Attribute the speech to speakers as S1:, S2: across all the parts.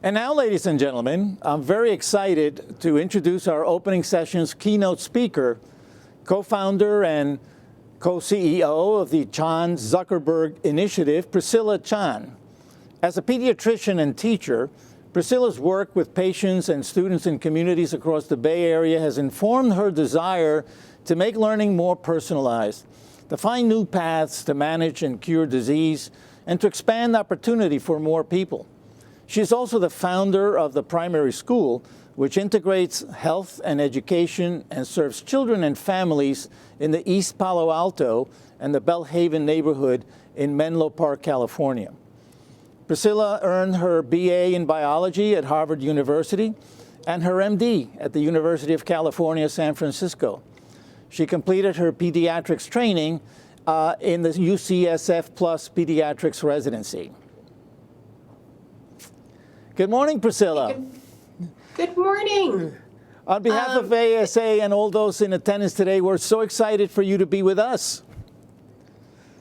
S1: And now, ladies and gentlemen, I'm very excited to introduce our opening session's keynote speaker, co-founder and co-CEO of the Chan Zuckerberg Initiative, Priscilla Chan. As a pediatrician and teacher, Priscilla's work with patients and students in communities across the Bay Area has informed her desire to make learning more personalized, to find new paths to manage and cure disease, and to expand opportunity for more people. She is also the founder of the primary school, which integrates health and education and serves children and families in the East Palo Alto and the Bellhaven neighborhood in Menlo Park, California. Priscilla earned her BA in biology at Harvard University and her MD at the University of California, San Francisco. She completed her pediatrics training in the UCSF Plus Pediatrics residency. Good morning, Priscilla.
S2: Good morning.
S1: On behalf of AASA and all those in attendance today, we're so excited for you to be with us.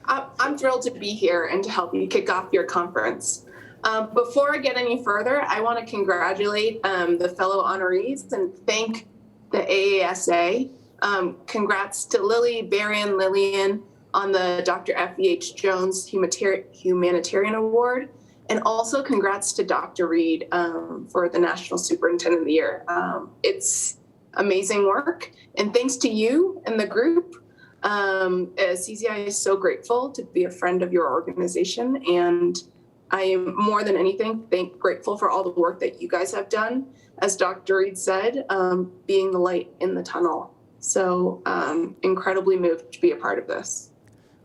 S2: I'm thrilled to be here and to help you kick off your conference. Before I get any further, I want to congratulate the fellow honorees and thank the AASA. Congrats to Lily, Barry, and Lillian on the Dr. F.E.H. Jones Humanitarian Award. And also congrats to Dr. Reed for the National Superintendent of the Year. It's amazing work. And thanks to you and the group, CZI is so grateful to be a friend of your organization. And I am more than anything grateful for all the work that you guys have done. As Dr. Reed said, being the light in the tunnel. So incredibly moved to be a part of this.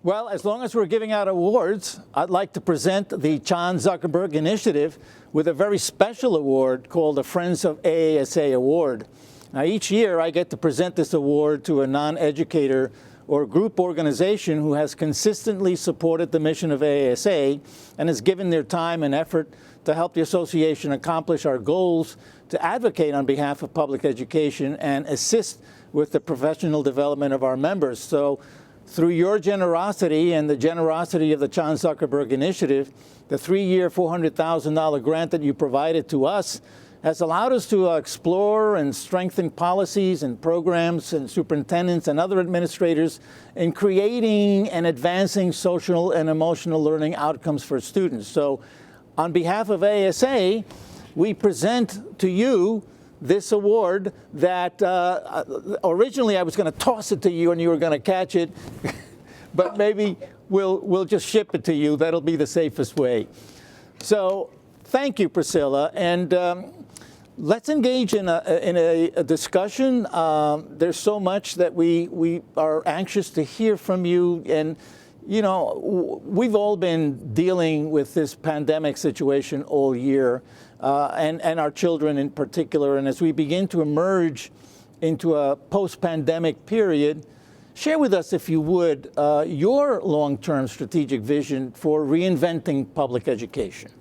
S1: Well, as long as we're giving out awards, I'd like to present the Chan Zuckerberg Initiative with a very special award called the Friends of AASA Award. Now, each year I get to present this award to a non-educator or group organization who has consistently supported the mission of AASA and has given their time and effort to help the association accomplish our goals to advocate on behalf of public education and assist with the professional development of our members. So, through your generosity and the generosity of the Chan Zuckerberg Initiative, the 3-year, $400,000 grant that you provided to us has allowed us to explore and strengthen policies and programs and superintendents and other administrators in creating and advancing social and emotional learning outcomes for students. So on behalf of ASA, we present to you this award that originally I was going to toss it to you and you were going to catch it, but maybe we'll just ship it to you. That'll be the safest way. So thank you, Priscilla, and let's engage in a discussion. There's so much that we are anxious to hear from you, and you know, we've all been dealing with this pandemic situation all year. And our children in particular. And as we begin to emerge into a post-pandemic period, share with us, if you would, your long-term strategic vision for reinventing public education.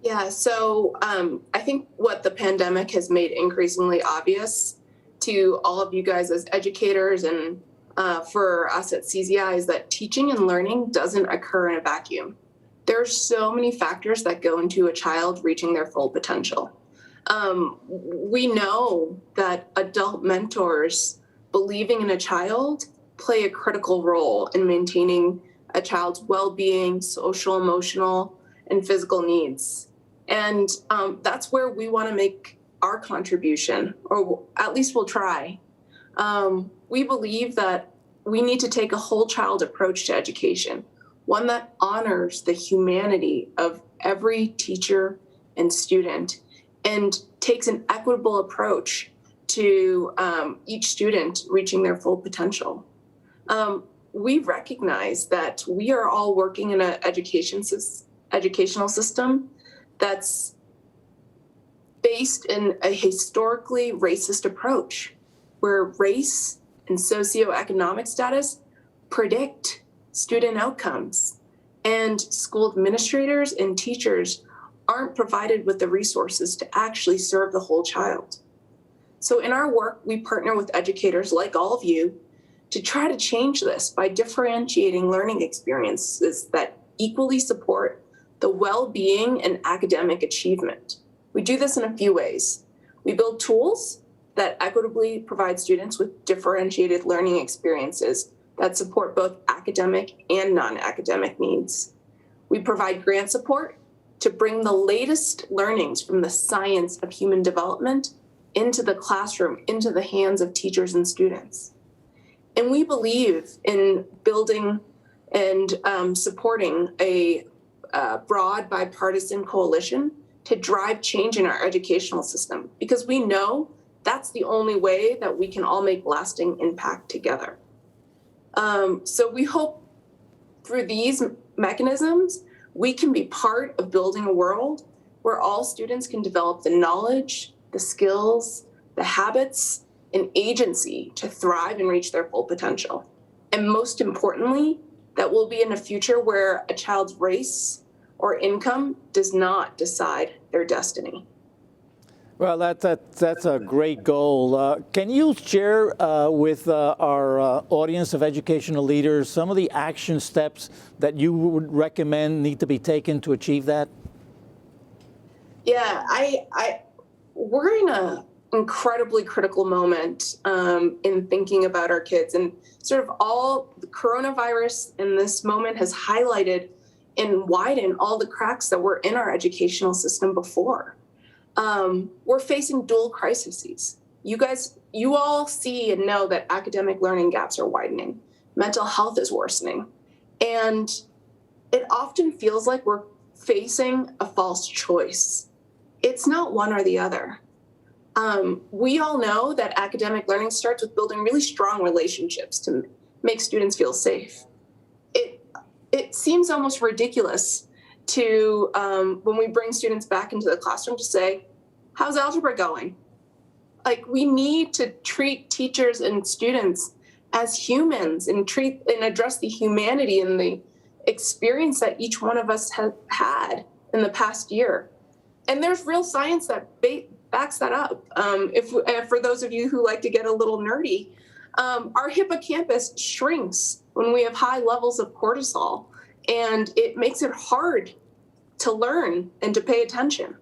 S2: Yeah, so I think what the pandemic has made increasingly obvious to all of you guys as educators and for us at CZI is that teaching and learning doesn't occur in a vacuum. There are so many factors that go into a child reaching their full potential. We know that adult mentors believing in a child play a critical role in maintaining a child's well-being, social, emotional, and physical needs. And that's where we want to make our contribution, or at least we'll try. We believe that we need to take a whole child approach to education, one that honors the humanity of every teacher and student and takes an equitable approach to each student reaching their full potential. We recognize that we are all working in an educational system that's based in a historically racist approach, where race and socioeconomic status predict student outcomes, and school administrators and teachers aren't provided with the resources to actually serve the whole child. So in our work, we partner with educators like all of you to try to change this by differentiating learning experiences that equally support the well-being and academic achievement. We do this in a few ways. We build tools that equitably provide students with differentiated learning experiences that support both academic and non-academic needs. We provide grant support to bring the latest learnings from the science of human development into the classroom, into the hands of teachers and students. And we believe in building and supporting a broad bipartisan coalition to drive change in our educational system, because we know that's the only way that we can all make lasting impact together. So we hope through these mechanisms, we can be part of building a world where all students can develop the knowledge, the skills, the habits, and agency to thrive and reach their full potential. And most importantly, that we'll be in a future where a child's race or income does not decide their destiny.
S1: Well, that's a great goal. Can you share with our audience of educational leaders some of the action steps that you would recommend need to be taken to achieve that?
S2: Yeah, we're in an incredibly critical moment in thinking about our kids, and sort of all the coronavirus in this moment has highlighted and widened all the cracks that were in our educational system before. We're facing dual crises. You all see and know that academic learning gaps are widening. Mental health is worsening. And it often feels like we're facing a false choice. It's not one or the other. We all know that academic learning starts with building really strong relationships to make students feel safe. It seems almost ridiculous to, when we bring students back into the classroom, to say, how's algebra going? Like, we need to treat teachers and students as humans and address the humanity and the experience that each one of us has had in the past year. And there's real science that backs that up. For those of you who like to get a little nerdy, our hippocampus shrinks when we have high levels of cortisol, and it makes it hard to learn and to pay attention.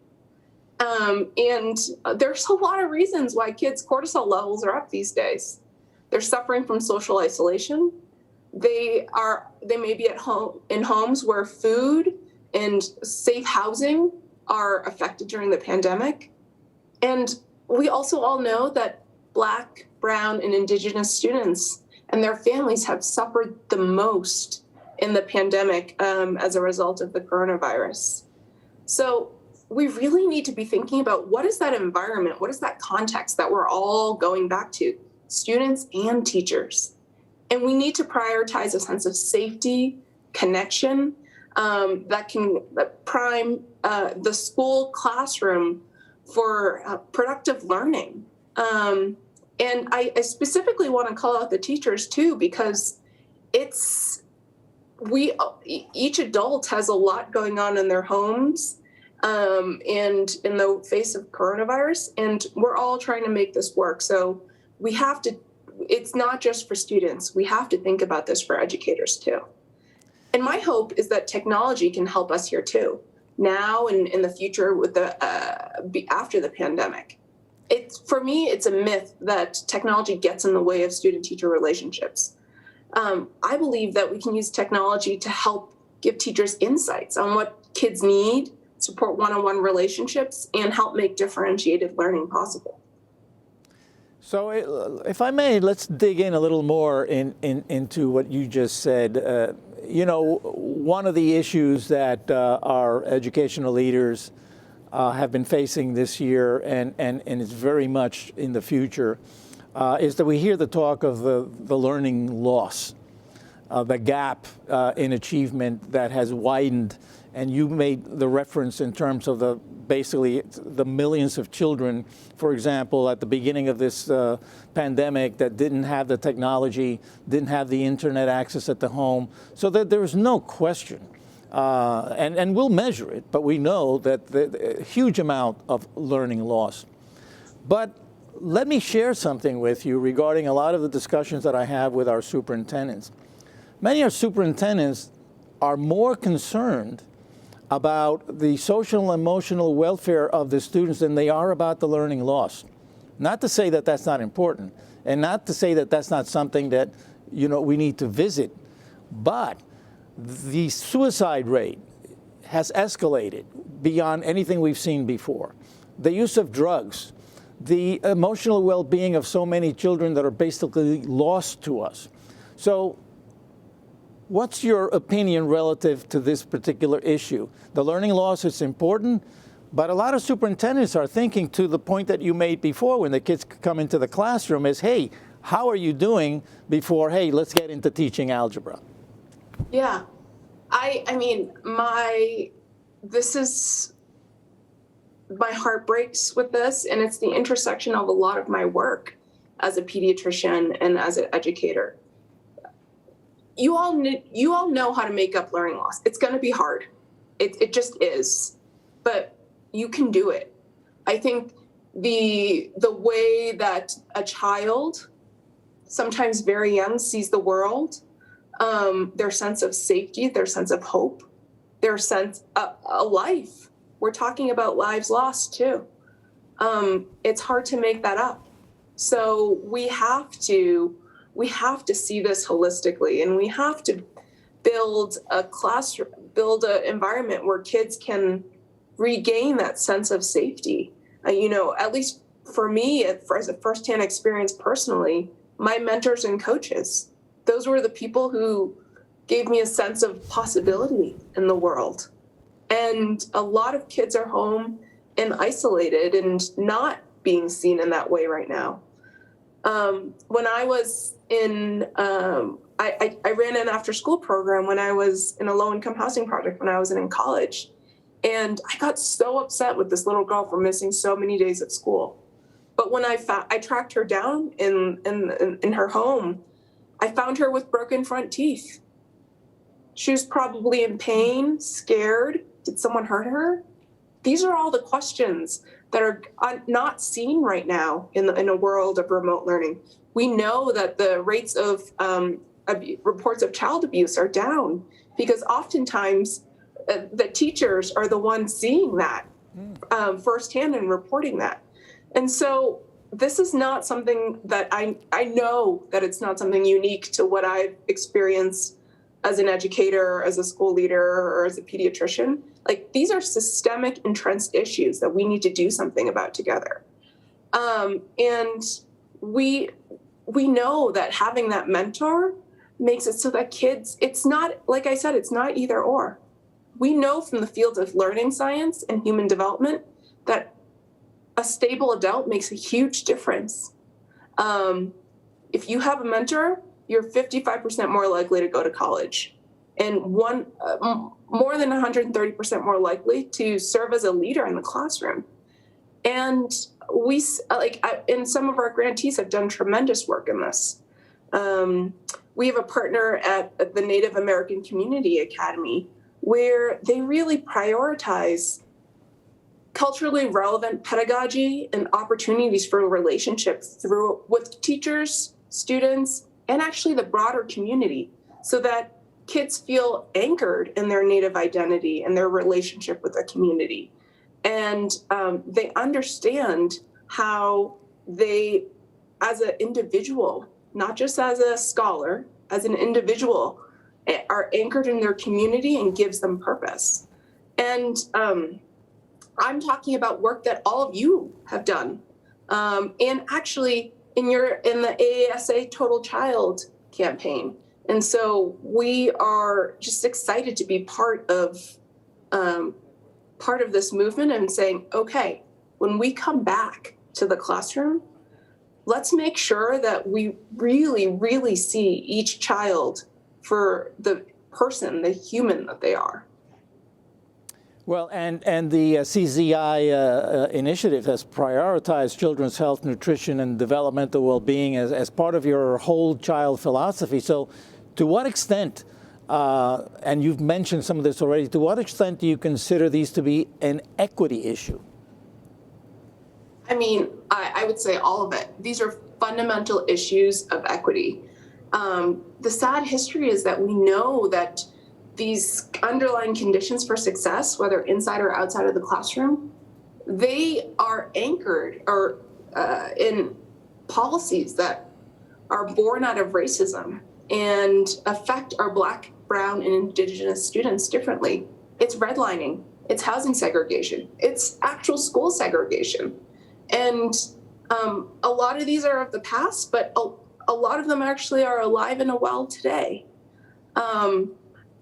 S2: And there's a lot of reasons why kids' cortisol levels are up these days. They're suffering from social isolation. They may be at home in homes where food and safe housing are affected during the pandemic. And we also all know that Black, Brown, and Indigenous students and their families have suffered the most in the pandemic as a result of the coronavirus. So we really need to be thinking about what is that environment, what is that context that we're all going back to, students and teachers. And we need to prioritize a sense of safety, connection, that can prime the school classroom for productive learning. And I specifically want to call out the teachers too, because each adult has a lot going on in their homes and in the face of coronavirus, and we're all trying to make this work. So we have to, it's not just for students, we have to think about this for educators too. And my hope is that technology can help us here too, now and in the future with after the pandemic. For me, it's a myth that technology gets in the way of student-teacher relationships. I believe that we can use technology to help give teachers insights on what kids need, support one-on-one relationships, and help make differentiated learning possible.
S1: So if I may, let's dig in a little more into what you just said. One of the issues that our educational leaders have been facing this year, and is very much in the future, is that we hear the talk of the learning loss, the gap in achievement that has widened. And you made the reference in terms of basically the millions of children, for example, at the beginning of this pandemic that didn't have the technology, didn't have the internet access at the home. So that there is no question. And we'll measure it, but we know that the huge amount of learning loss. But let me share something with you regarding a lot of the discussions that I have with our superintendents. Many of our superintendents are more concerned about the social and emotional welfare of the students than they are about the learning loss. Not to say that that's not important, and not to say that that's not something that, we need to visit, but the suicide rate has escalated beyond anything we've seen before. The use of drugs, the emotional well-being of so many children that are basically lost to us. So what's your opinion relative to this particular issue? The learning loss is important, but a lot of superintendents are thinking, to the point that you made before when the kids come into the classroom, is, hey, how are you doing, before, hey, let's get into teaching algebra?
S2: Yeah. I mean, my heart breaks with this, and it's the intersection of a lot of my work as a pediatrician and as an educator. You all know how to make up learning loss. It's going to be hard. It just is, but you can do it. I think the way that a child, sometimes very young, sees the world, their sense of safety, their sense of hope, their sense of a life. We're talking about lives lost too. It's hard to make that up. So we have to see this holistically, and we have to build a classroom, build an environment where kids can regain that sense of safety. At least for me, as a firsthand experience personally, my mentors and coaches, those were the people who gave me a sense of possibility in the world. And a lot of kids are home and isolated and not being seen in that way right now. When I was in, I ran an after-school program when I was in a low-income housing project when I was in college. And I got so upset with this little girl for missing so many days of school. But when I tracked her down in her home, I found her with broken front teeth. She was probably in pain, scared. Did someone hurt her? These are all the questions that are not seen right now in a world of remote learning. We know that the rates of reports of child abuse are down because oftentimes the teachers are the ones seeing that firsthand and reporting that. And so this is not something that I know that it's not something unique to what I've experienced as an educator, as a school leader, or as a pediatrician. Like, these are systemic, entrenched issues that we need to do something about together. And we know that having that mentor makes it so that kids, it's not, like I said, it's not either or. We know from the field of learning science and human development that a stable adult makes a huge difference. If you have a mentor, you're 55% more likely to go to college, and more than 130% more likely to serve as a leader in the classroom. And and some of our grantees have done tremendous work in this. We have a partner at the Native American Community Academy where they really prioritize culturally relevant pedagogy and opportunities for relationships with teachers, students, and actually the broader community, so that kids feel anchored in their Native identity and their relationship with the community. And they understand how they, as an individual, not just as a scholar, as an individual, are anchored in their community and gives them purpose. And I'm talking about work that all of you have done. And actually in the AASA Total Child campaign. And so we are just excited to be part of this movement and saying, okay, when we come back to the classroom, let's make sure that we really, really see each child for the person, the human that they are.
S1: Well, and the CZI initiative has prioritized children's health, nutrition, and developmental well-being as part of your whole child philosophy. So to what extent, and you've mentioned some of this already, to what extent do you consider these to be an equity issue?
S2: I mean, I would say all of it. These are fundamental issues of equity. The sad history is that we know that these underlying conditions for success, whether inside or outside of the classroom, they are anchored or in policies that are born out of racism and affect our Black, Brown, and Indigenous students differently. It's redlining, it's housing segregation, it's actual school segregation. And a lot of these are of the past, but a lot of them actually are alive and well today.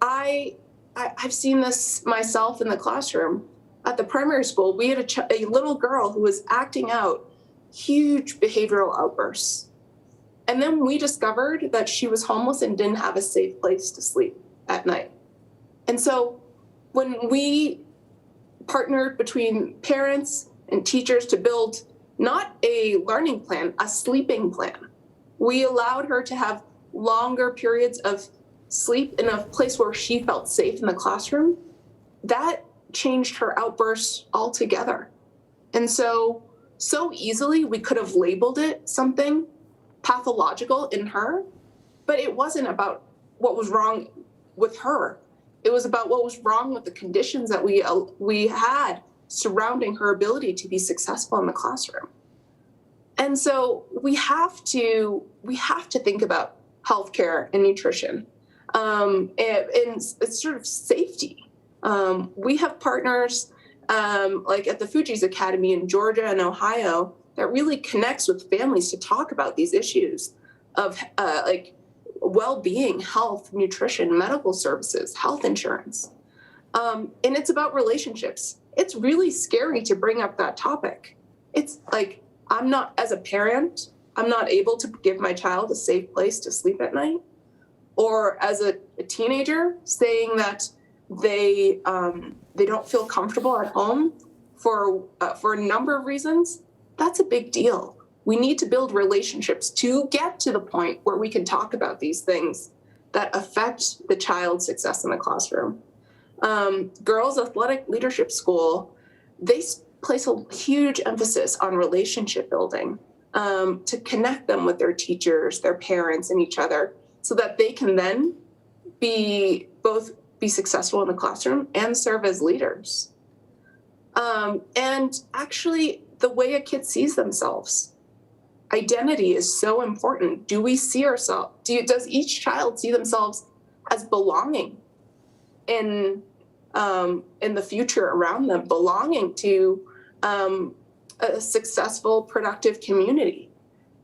S2: I've seen this myself in the classroom. At the primary school, we had a little girl who was acting out huge behavioral outbursts. And then we discovered that she was homeless and didn't have a safe place to sleep at night. And so when we partnered between parents and teachers to build not a learning plan, a sleeping plan, we allowed her to have longer periods of sleep in a place where she felt safe in the classroom. That changed her outbursts altogether. And so easily we could have labeled it something pathological in her, but it wasn't about what was wrong with her. It was about what was wrong with the conditions that we had surrounding her ability to be successful in the classroom. And so we have to think about healthcare and nutrition, and it's sort of safety. We have partners like at the Fuji's Academy in Georgia and Ohio that really connects with families to talk about these issues of like well-being, health, nutrition, medical services, health insurance. And it's about relationships. It's really scary to bring up that topic. It's like, as a parent, I'm not able to give my child a safe place to sleep at night. Or as a teenager saying that they don't feel comfortable at home for a number of reasons, that's a big deal. We need to build relationships to get to the point where we can talk about these things that affect the child's success in the classroom. Girls Athletic Leadership School, they place a huge emphasis on relationship building to connect them with their teachers, their parents, and each other so that they can then be successful in the classroom and serve as leaders. And actually, the way a kid sees themselves, identity is so important. Do we see ourselves? Does each child see themselves as belonging in the future around them, belonging to a successful, productive community?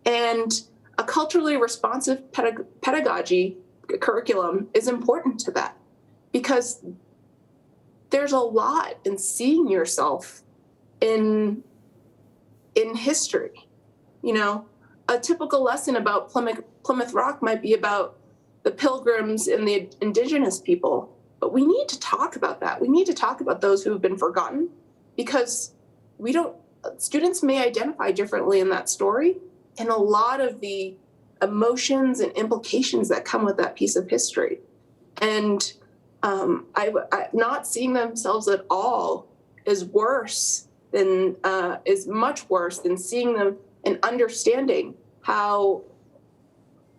S2: And a culturally responsive pedagogy curriculum is important to that, because there's a lot in seeing yourself in history. You know, a typical lesson about Plymouth Rock might be about the Pilgrims and the Indigenous people, but we need to talk about that. We need to talk about those who have been forgotten, because students may identify differently in that story, and a lot of the emotions and implications that come with that piece of history. And not seeing themselves at all is much worse than seeing them and understanding how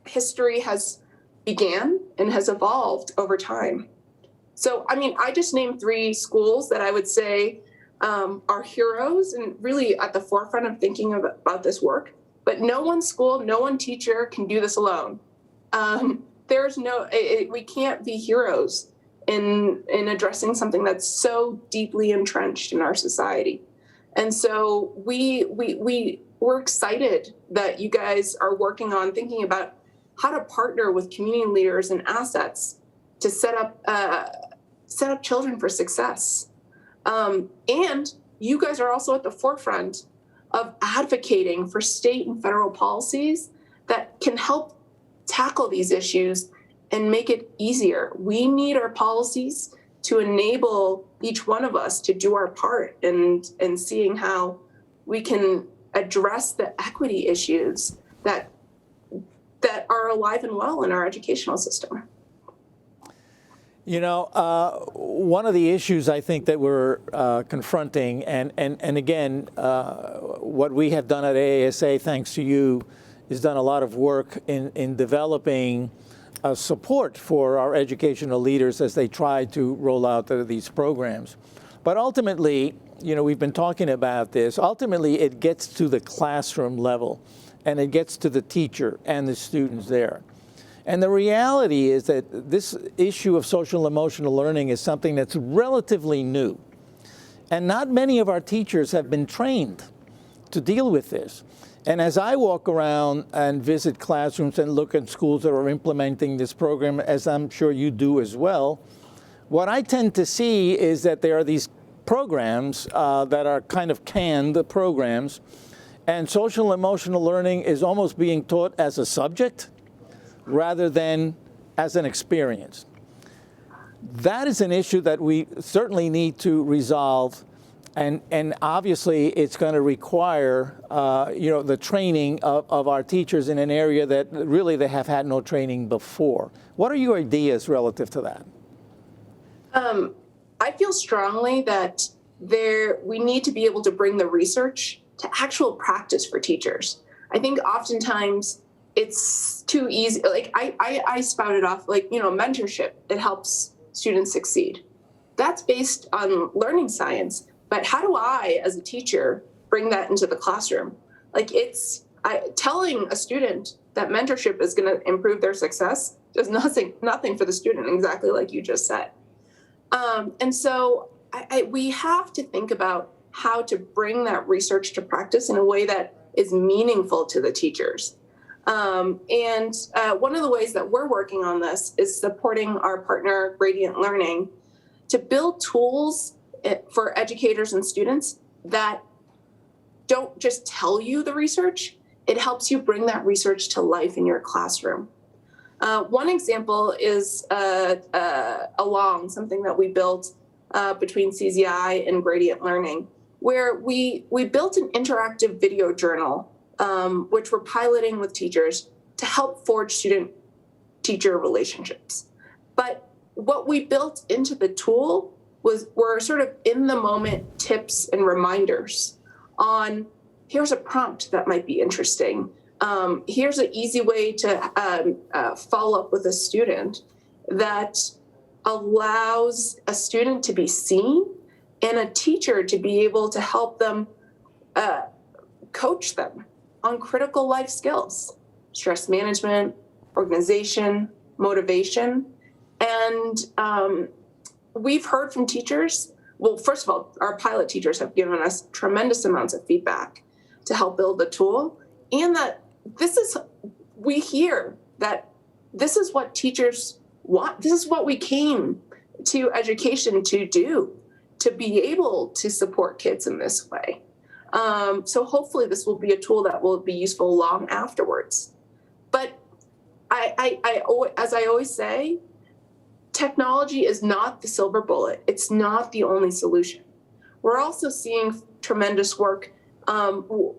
S2: history has began and has evolved over time. So, I mean, I just named 3 schools that I would say are heroes and really at the forefront of thinking about this work. But no one school, no one teacher can do this alone. We can't be heroes in addressing something that's so deeply entrenched in our society. And so we're excited that you guys are working on thinking about how to partner with community leaders and assets to set up children for success. And you guys are also at the forefront of advocating for state and federal policies that can help tackle these issues and make it easier. We need our policies to enable each one of us to do our part and seeing how we can address the equity issues that are alive and well in our educational system.
S1: You know, one of the issues I think that we're confronting, and again, what we have done at AASA, thanks to you, is done a lot of work in developing support for our educational leaders as they try to roll out these programs. But ultimately, we've been talking about this, ultimately it gets to the classroom level and it gets to the teacher and the students there. And the reality is that this issue of social emotional learning is something that's relatively new. And not many of our teachers have been trained to deal with this. And as I walk around and visit classrooms and look at schools that are implementing this program, as I'm sure you do as well, what I tend to see is that there are these programs that are kind of canned programs, and social emotional learning is almost being taught as a subject rather than as an experience. That is an issue that we certainly need to resolve, and obviously it's going to require the training of our teachers in an area that really they have had no training before. What are your ideas relative to that?
S2: I feel strongly that we need to be able to bring the research to actual practice for teachers. I think oftentimes it's too easy. Like I spouted off, mentorship. It helps students succeed. That's based on learning science. But how do I, as a teacher, bring that into the classroom? Telling a student that mentorship is going to improve their success does nothing for the student, exactly like you just said. And so we have to think about how to bring that research to practice in a way that is meaningful to the teachers. And one of the ways that we're working on this is supporting our partner, Gradient Learning, to build tools for educators and students that don't just tell you the research, it helps you bring that research to life in your classroom. One example is Along, something that we built between CZI and Gradient Learning, where we built an interactive video journal, which we're piloting with teachers to help forge student-teacher relationships. But what we built into the tool were sort of in-the-moment tips and reminders on, here's a prompt that might be interesting. Here's an easy way to follow up with a student that allows a student to be seen and a teacher to be able to help them coach them on critical life skills, stress management, organization, motivation. And we've heard from teachers. Well, first of all, our pilot teachers have given us tremendous amounts of feedback to help build the tool. And that we hear that this is what teachers want. This is what we came to education to do, to be able to support kids in this way. So hopefully this will be a tool that will be useful long afterwards. But as I always say, technology is not the silver bullet. It's not the only solution. We're also seeing tremendous work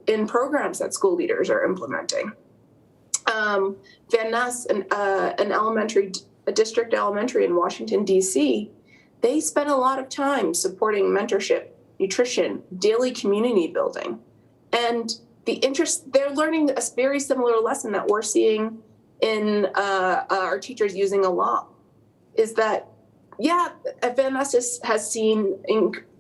S2: in programs that school leaders are implementing. Van Ness, a district elementary in Washington, D.C., they spend a lot of time supporting mentorship, nutrition, daily community building. And they're learning a very similar lesson that we're seeing in our teachers using Along, is that, Van Ness has seen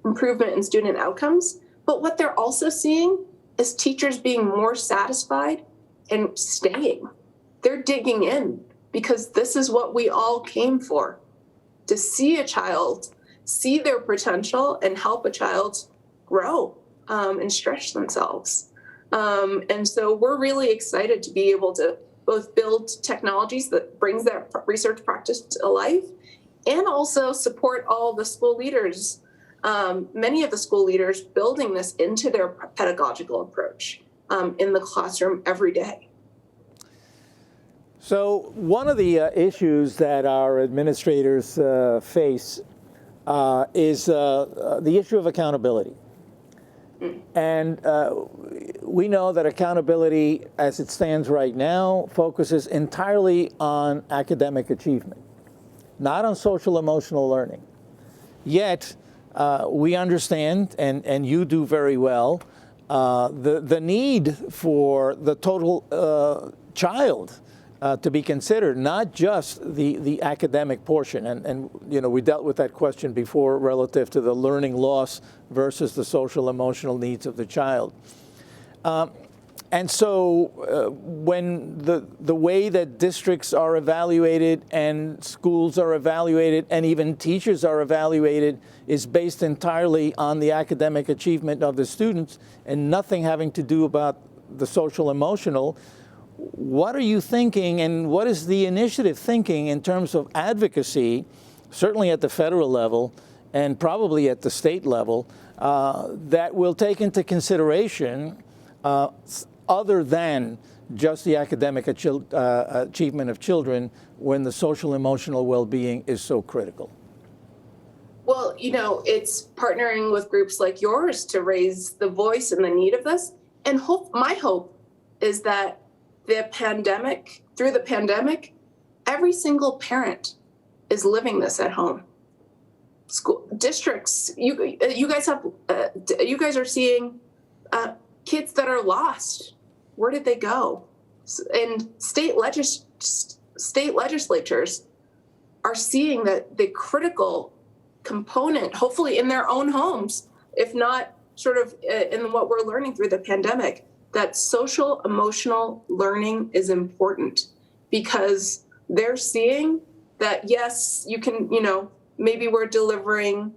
S2: improvement in student outcomes, but what they're also seeing is teachers being more satisfied and staying. They're digging in because this is what we all came for, to see a child, see their potential and help a child grow and stretch themselves. And so we're really excited to be able to both build technologies that brings that research practice to life and also support all the school leaders, many of the school leaders building this into their pedagogical approach in the classroom every day.
S1: So one of the issues that our administrators face is the issue of accountability. And we know that accountability, as it stands right now, focuses entirely on academic achievement, not on social emotional learning. Yet, we understand, and you do very well, the need for the total child to be considered, not just the academic portion. And we dealt with that question before relative to the learning loss versus the social emotional needs of the child. And so when the way that districts are evaluated and schools are evaluated and even teachers are evaluated is based entirely on the academic achievement of the students and nothing having to do about the social emotional, what are you thinking and what is the initiative thinking in terms of advocacy, certainly at the federal level and probably at the state level, that will take into consideration other than just the academic achievement of children when the social emotional well-being is so critical?
S2: Well, it's partnering with groups like yours to raise the voice and the need of this. And my hope is that through the pandemic, every single parent is living this at home. School districts, you guys are seeing kids that are lost. Where did they go? And state legislatures are seeing that the critical component, hopefully in their own homes, if not sort of in what we're learning through the pandemic, that social emotional learning is important because they're seeing that, yes, you can, maybe we're delivering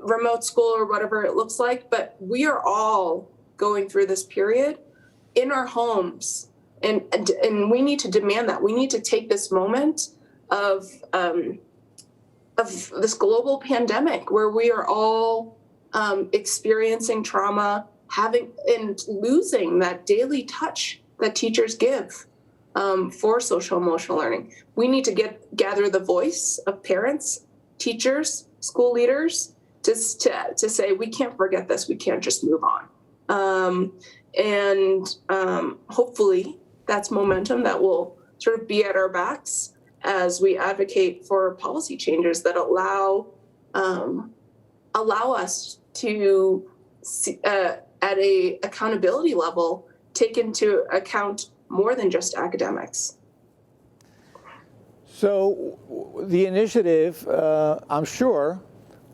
S2: remote school or whatever it looks like, but we are all going through this period in our homes, and we need to demand that. We need to take this moment of this global pandemic where we are all experiencing trauma, having and losing that daily touch that teachers give for social emotional learning. We need to gather the voice of parents, teachers, school leaders to say we can't forget this. We can't just move on. Hopefully that's momentum that will sort of be at our backs as we advocate for policy changes that allow us to at a accountability level take into account more than just academics.
S1: So the initiative, I'm sure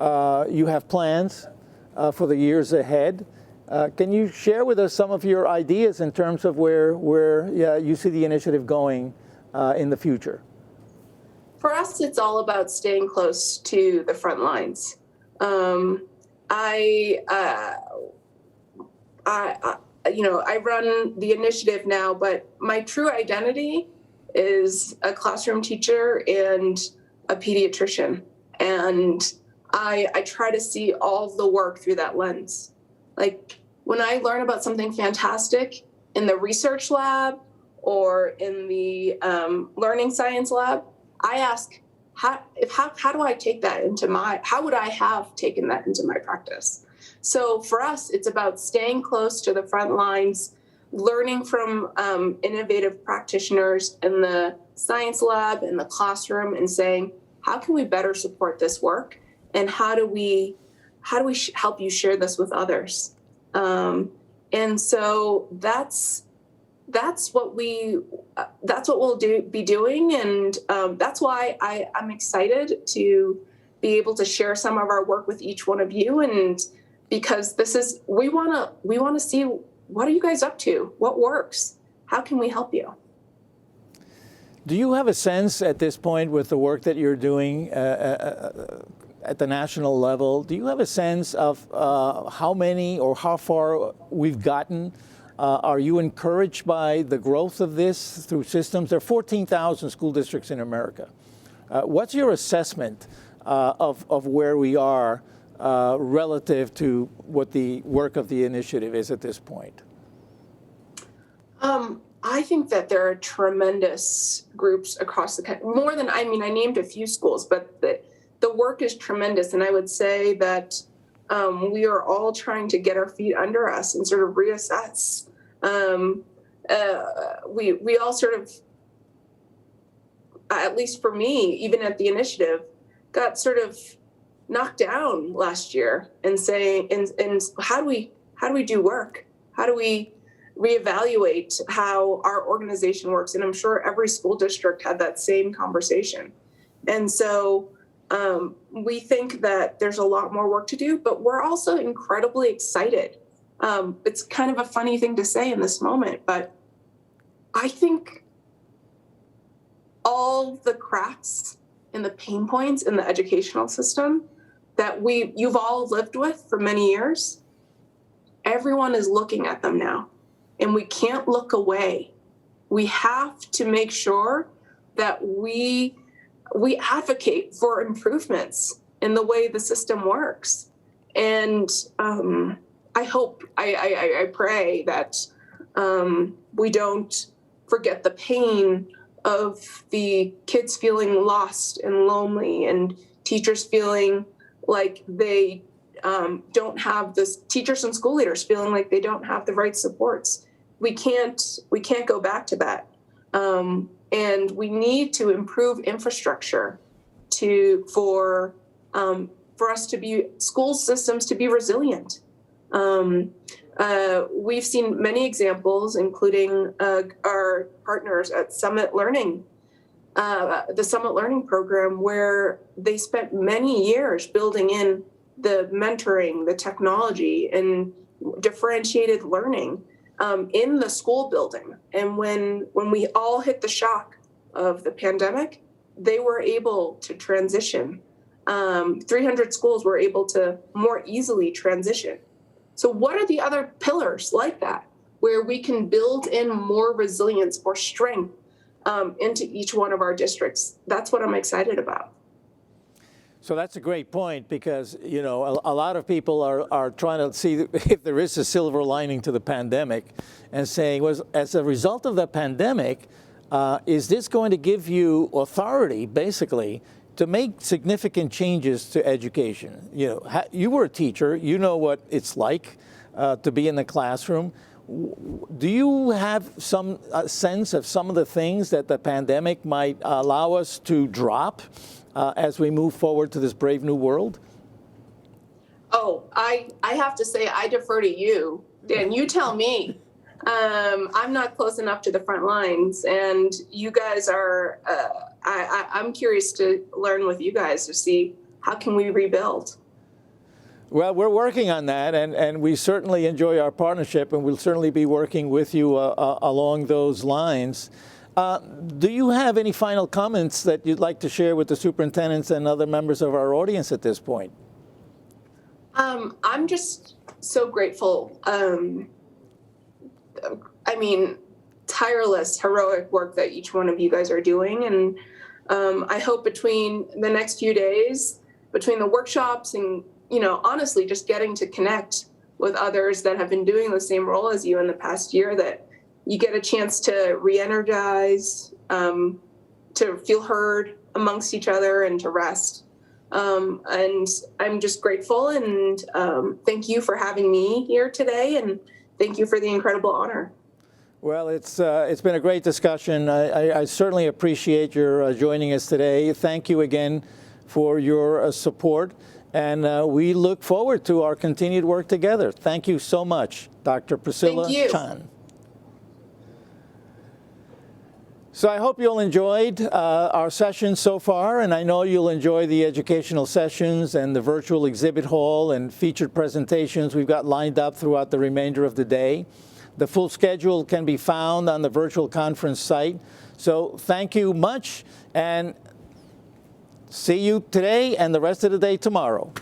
S1: you have plans for the years ahead. Can you share with us some of your ideas in terms of where you see the initiative going in the future?
S2: For us, it's all about staying close to the front lines. I run the initiative now, but my true identity is a classroom teacher and a pediatrician. And I try to see all of the work through that lens. Like when I learn about something fantastic in the research lab or in the learning science lab, I ask, how do I take that how would I have taken that into my practice? So for us, it's about staying close to the front lines, learning from innovative practitioners in the science lab, in the classroom, and saying, how can we better support this work? And how do we help you share this with others? And so that's what we'll be doing, and that's why I'm excited to be able to share some of our work with each one of you, and because we want to see, what are you guys up to? What works? How can we help you?
S1: Do you have a sense at this point with the work that you're doing at the national level, do you have a sense of how many or how far we've gotten? Are you encouraged by the growth of this through systems? There are 14,000 school districts in America. What's your assessment of where we are relative to what the work of the initiative is at this point?
S2: I think that there are tremendous groups across the country. I named a few schools, but the work is tremendous. And I would say that we are all trying to get our feet under us and sort of reassess. We all sort of, at least for me, even at the initiative, got sort of knocked down last year and saying, and how do we do work? How do we reevaluate how our organization works. And I'm sure every school district had that same conversation. And so we think that there's a lot more work to do, but we're also incredibly excited. It's kind of a funny thing to say in this moment, but I think all the cracks and the pain points in the educational system that you've all lived with for many years, everyone is looking at them now, and we can't look away. We have to make sure that we advocate for improvements in the way the system works. And I pray that we don't forget the pain of the kids feeling lost and lonely, and teachers feeling like they don't have this, teachers and school leaders feeling like they don't have the right supports. We can't go back to that. And we need to improve infrastructure for us to be, school systems to be resilient. We've seen many examples, including our partners at Summit Learning, the Summit Learning program, where they spent many years building in the mentoring, the technology, and differentiated learning in the school building. And when we all hit the shock of the pandemic, they were able to transition. 300 schools were able to more easily transition. So what are the other pillars like that, where we can build in more resilience or strength into each one of our districts? That's what I'm excited about.
S1: So that's a great point, because, you know, a lot of people are trying to see if there is a silver lining to the pandemic, and saying, was as a result of the pandemic, is this going to give you authority, basically, to make significant changes to education? You know, you were a teacher, you know what it's like to be in the classroom. Do you have some sense of some of the things that the pandemic might allow us to drop as we move forward to this brave new world?
S2: Oh, I have to say, I defer to you, Dan. You tell me. I'm not close enough to the front lines, and you guys are, I'm curious to learn with you guys to see how can we rebuild.
S1: Well, we're working on that, and we certainly enjoy our partnership, and we'll certainly be working with you along those lines. Do you have any final comments that you'd like to share with the superintendents and other members of our audience at this point?
S2: I'm just so grateful. I mean, tireless, heroic work that each one of you guys are doing. And I hope between the next few days, between the workshops and, you know, honestly, just getting to connect with others that have been doing the same role as you in the past year, that you get a chance to re-energize, to feel heard amongst each other, and to rest. And I'm just grateful, and thank you for having me here today, and thank you for the incredible honor.
S1: Well, it's been a great discussion. I certainly appreciate your joining us today. Thank you again for your support, and we look forward to our continued work together. Thank you so much, Dr. Priscilla Chan. So I hope you'll enjoyed our session so far, and I know you'll enjoy the educational sessions and the virtual exhibit hall and featured presentations we've got lined up throughout the remainder of the day. The full schedule can be found on the virtual conference site. So thank you much, and see you today and the rest of the day tomorrow.